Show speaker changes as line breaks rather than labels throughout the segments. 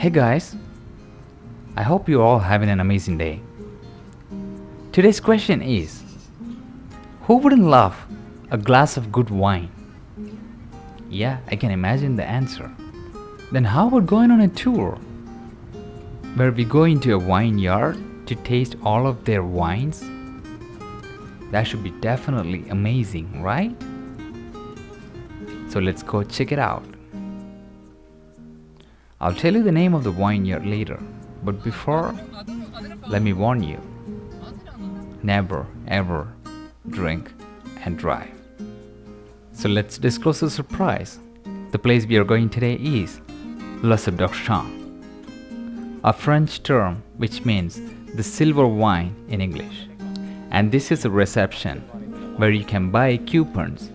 Hey guys, I hope you're all having an amazing day. Today's question is, who wouldn't love a glass of good wine? Yeah, I can imagine the answer. Then how about going on a tour where we go into a wine yard to taste all of their wines? That should be definitely amazing, right? So let's go check it out. I'll tell you the name of the wine yard later, but before, let me warn you, never ever drink and drive. So let's disclose the surprise. The place we are going today is Le sijovrghs, a French term which means the silver wine in English. And this is a reception where you can buy coupons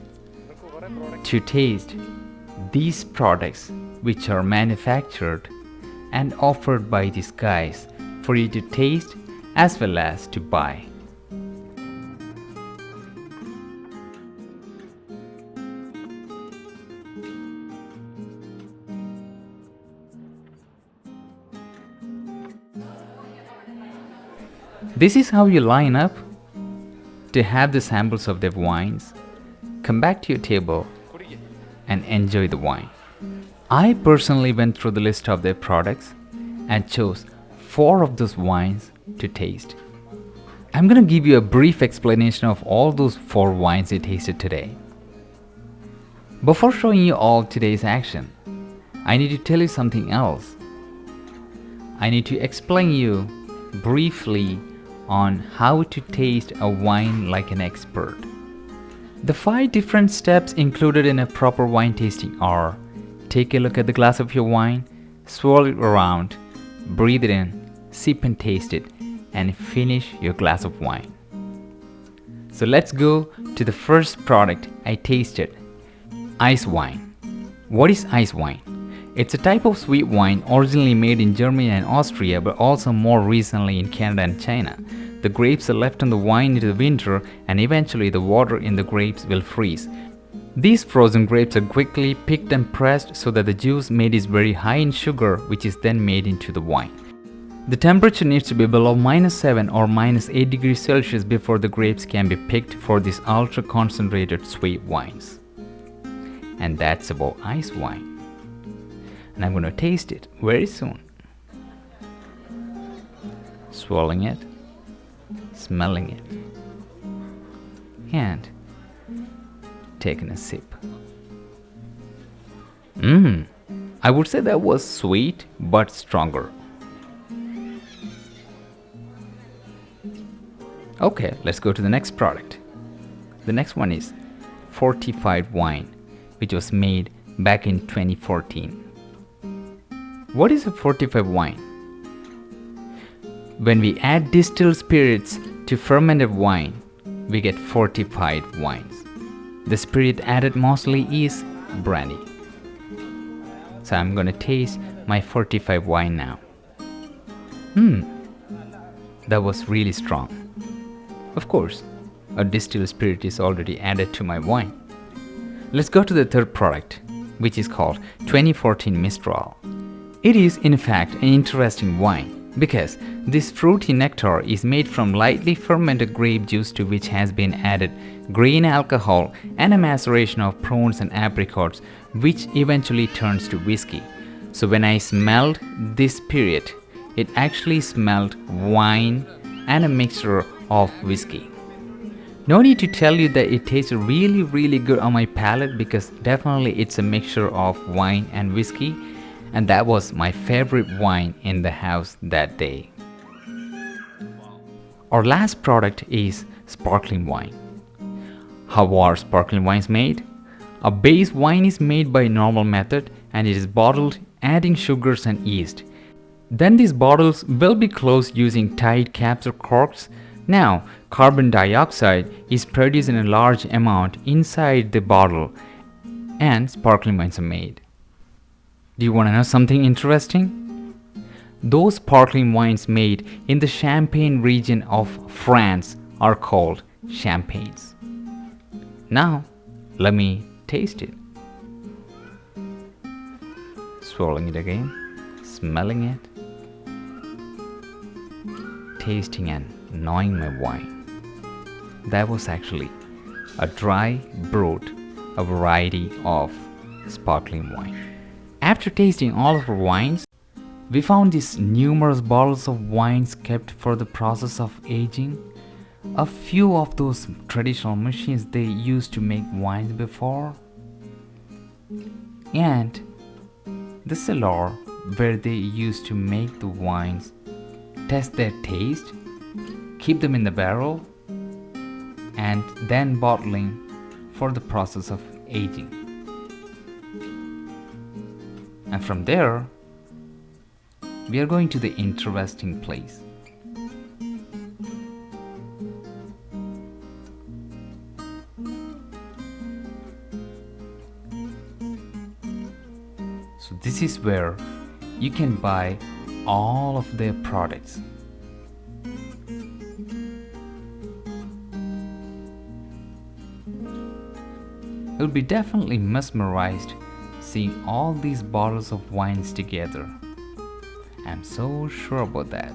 to taste these products which are manufactured and offered by these guys for you to taste as well as to buy. This is how you line up to have the samples of their wines, come back to your table and enjoy the wine. I personally went through the list of their products and chose 4 of those wines to taste. I'm gonna give you a brief explanation of all those 4 wines I tasted today. Before showing you all today's action, I need to tell you something else. I need to explain you briefly on how to taste a wine like an expert. The 5 different steps included in a proper wine tasting are: take a look at the glass of your wine, swirl it around, breathe it in, sip and taste it, and finish your glass of wine. So let's go to the first product I tasted, ice wine. What is ice wine? It's a type of sweet wine originally made in Germany and Austria, but also more recently in Canada and China. The grapes are left on the wine into the winter, and eventually the water in the grapes will freeze. These frozen grapes are quickly picked and pressed so that the juice made is very high in sugar, which is then made into the wine. The temperature needs to be below -7 or -8 degrees Celsius before the grapes can be picked for these ultra concentrated sweet wines. And that's about ice wine. And I'm going to taste it very soon. Swallowing it, smelling it, and taking a sip. I would say that was sweet but stronger. Okay, let's go to the next product. The next one is fortified wine, which was made back in 2014. What is a fortified wine? When we add distilled spirits to fermented wine, we get fortified wines. The spirit added mostly is brandy. So I'm gonna taste my fortified wine now. That was really strong. Of course, a distilled spirit is already added to my wine. Let's go to the third product, which is called 2014 Mistral. It is in fact an interesting wine because this fruity nectar is made from lightly fermented grape juice to which has been added grain alcohol and a maceration of prunes and apricots, which eventually turns to whiskey. So when I smelled this spirit, it actually smelled wine and a mixture of whiskey. No need to tell you that it tastes really good on my palate because definitely it's a mixture of wine and whiskey, and that was my favorite wine in the house that day. Our last product is sparkling wine. How are sparkling wines made? A base wine is made by normal method and it is bottled adding sugars and yeast. Then these bottles will be closed using tight caps or corks. Now, carbon dioxide is produced in a large amount inside the bottle and sparkling wines are made. Do you want to know something interesting? Those sparkling wines made in the Champagne region of France are called champagnes. Now, let me taste it. Swallowing it again, smelling it, tasting and gnawing my wine. That was actually a dry brut, a variety of sparkling wine. After tasting all of our wines, we found these numerous bottles of wines kept for the process of aging. A few of those traditional machines they used to make wines before, and the cellar where they used to make the wines, test their taste, keep them in the barrel, and then bottling for the process of aging. And from there, we are going to the interesting place. So this is where you can buy all of their products. You'll be definitely mesmerized seeing all these bottles of wines together. I'm so sure about that.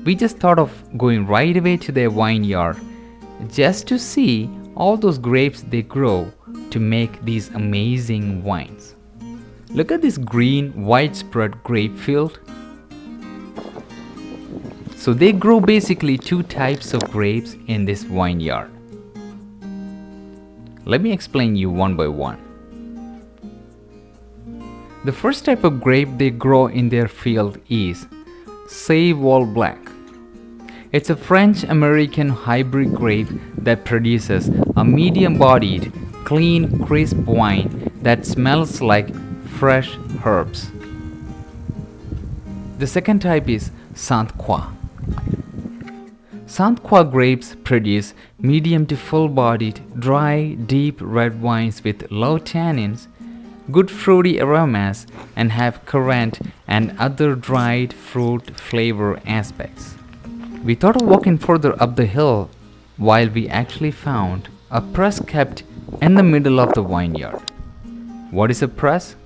We just thought of going right away to their vineyard just to see all those grapes they grow to make these amazing wines. Look at this green widespread grape field. So they grow basically two types of grapes in this vineyard. Let me explain you one by one. The first type of grape they grow in their field is Savoy Black. It's a French-American hybrid grape that produces a medium-bodied, clean, crisp wine that smells like fresh herbs. The second type is Sainte Croix. Sainte Croix grapes produce medium to full-bodied, dry, deep red wines with low tannins, good fruity aromas, and have currant and other dried fruit flavor aspects. We thought of walking further up the hill while we actually found a press kept in the middle of the vineyard. What is a press?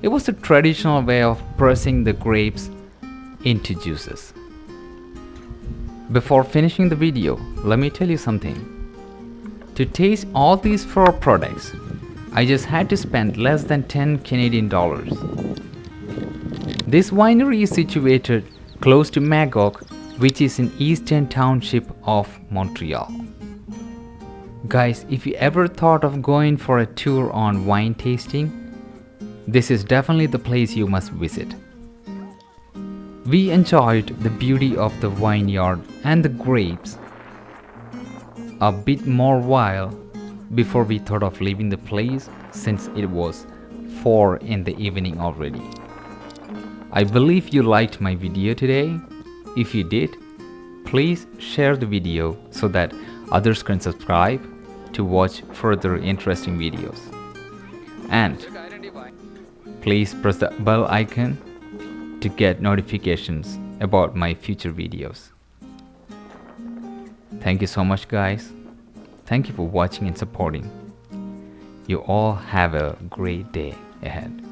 It was a traditional way of pressing the grapes into juices. Before finishing the video, let me tell you something. To taste all these four products, I just had to spend less than 10 Canadian dollars. This winery is situated close to Magog, which is in Eastern Township of Montreal. Guys, if you ever thought of going for a tour on wine tasting, this is definitely the place you must visit. We enjoyed the beauty of the vineyard and the grapes a bit more while before we thought of leaving the place, since it was 4 in the evening already. I believe you liked my video today. If you did, please share the video so that others can subscribe to watch further interesting videos. And please press the bell icon to get notifications about my future videos. Thank you so much, guys. Thank you for watching and supporting. You all have a great day ahead.